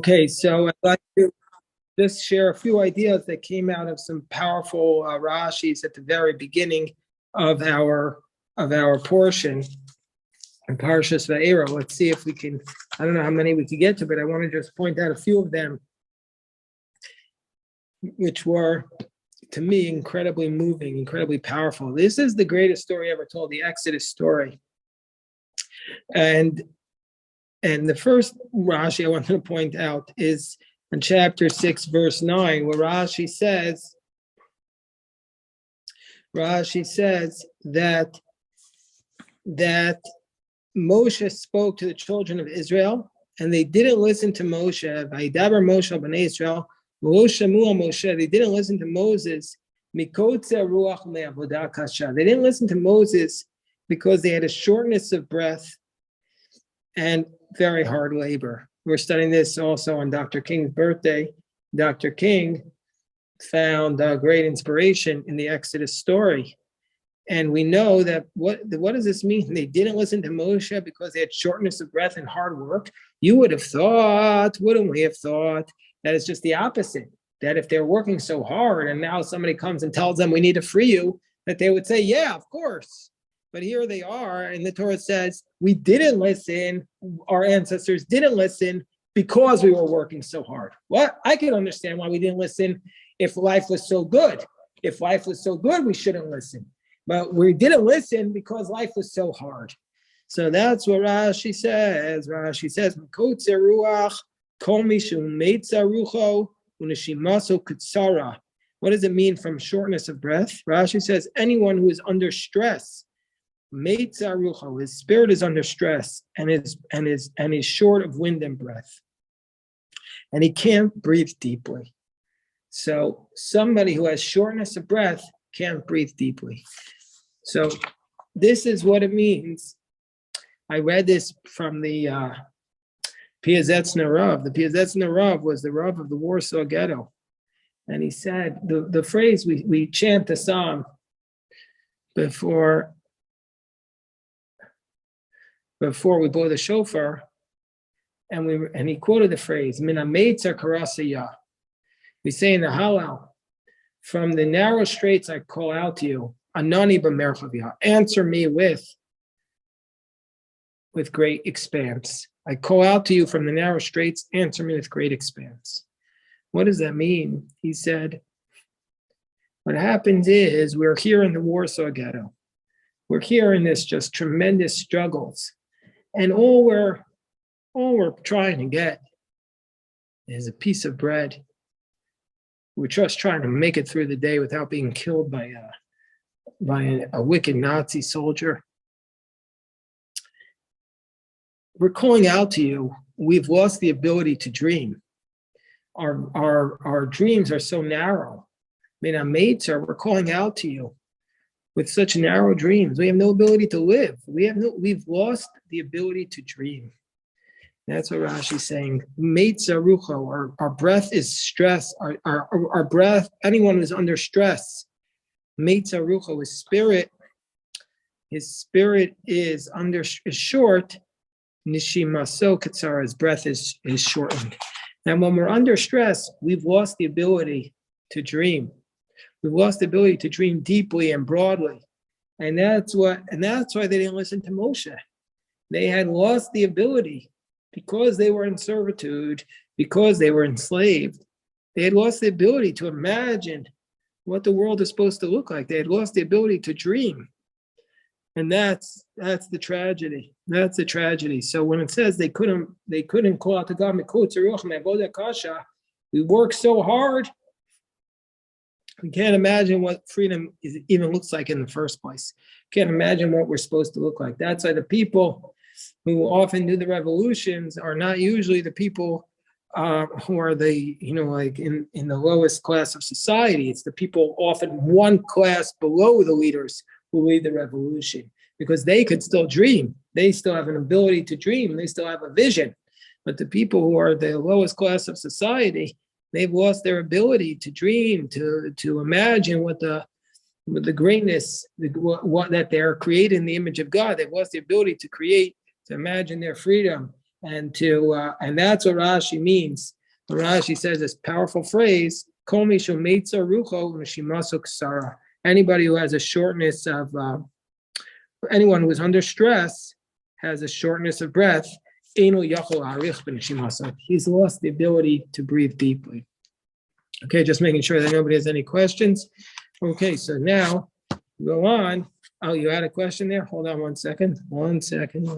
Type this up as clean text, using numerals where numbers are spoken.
Okay, so I'd like to just share a few ideas that came out of some powerful Rashis at the very beginning of our portion in Parshas Vaera. Let's see if we can. I don't know how many we could get to, but I want to just point out a few of them, which were, to me, incredibly moving, incredibly powerful. This is the greatest story ever told, the Exodus story, and the first Rashi I wanted to point out is in chapter 6, verse 9, where Rashi says that Moshe spoke to the children of Israel, and they didn't listen to Moshe. Vaydaber Moshe b'nei Israel, Moshe. They didn't listen to Moses. Mikotze ruach me'avodah kasha. They didn't listen to Moses because they had a shortness of breath and very hard labor. We're studying this also on Dr. King's birthday. Dr. King found great inspiration in the Exodus story. And we know that what does this mean? They didn't listen to Moshe because they had shortness of breath and hard work. You would have thought, wouldn't we have thought, that it's just the opposite, that if they're working so hard and now somebody comes and tells them we need to free you, that they would say, yeah, of course. But here they are, and the Torah says, we didn't listen, our ancestors didn't listen because we were working so hard. What? I can understand why we didn't listen if life was so good. If life was so good, we shouldn't listen. But we didn't listen because life was so hard. So that's what Rashi says. Rashi says, Mikotze ruach, kol mishu meitza rucho, u'neshimaso kutsara. What does it mean from shortness of breath? Rashi says, anyone who is under stress, meitza rucho, his spirit is under stress and is short of wind and breath. And he can't breathe deeply. So somebody who has shortness of breath can't breathe deeply. So this is what it means. I read this from the Piazetzner Rav. The Piazetzner Rav was the Rav of the Warsaw Ghetto. And he said, the phrase, we chant the psalm before we blow the shofar, and he quoted the phrase, Min ha'meitzer karasaya. We say in the Hallel, from the narrow straits I call out to you, Anani b'merchavia, answer me with great expanse. I call out to you from the narrow straits, answer me with great expanse. What does that mean? He said, what happens is we're here in the Warsaw Ghetto. We're here in this just tremendous struggles. And all we're trying to get is a piece of bread. We're just trying to make it through the day without being killed by a wicked Nazi soldier. We're calling out to you. We've lost the ability to dream. Our dreams are so narrow. Our mates we're calling out to you with such narrow dreams. We have no ability to live. We've lost the ability to dream. That's what Rashi's saying. Meitza rucho, our breath is stress. Our breath, anyone who's under stress, Meitza rucho, his spirit is short. Nishimaso katsara, his breath is shortened. And when we're under stress, we've lost the ability to dream. We've lost the ability to dream deeply and broadly. And that's why they didn't listen to Moshe. They had lost the ability because they were in servitude, because they were enslaved. They had lost the ability to imagine what the world is supposed to look like. They had lost the ability to dream. And that's the tragedy. That's the tragedy. So when it says they couldn't call out to God, we work so hard, we can't imagine what freedom even looks like in the first place. Can't imagine what we're supposed to look like. That's why the people who often do the revolutions are not usually the people who are like in the lowest class of society. It's the people often one class below the leaders who lead the revolution, because they could still dream. They still have an ability to dream. They still have a vision. But the people who are the lowest class of society, they've lost their ability to dream, to imagine what the greatness, what that they're created in the image of God. They've lost the ability to create, to imagine their freedom and that's what Rashi means. Rashi says this powerful phrase, Kol mishu meitza rucho v'shimaso ksara. Anybody who has a shortness of, anyone who is under stress has a shortness of breath. He's lost the ability to breathe deeply. Okay, just making sure that nobody has any questions. Okay, so now go on. Oh, you had a question there? Hold on 1 second. 1 second.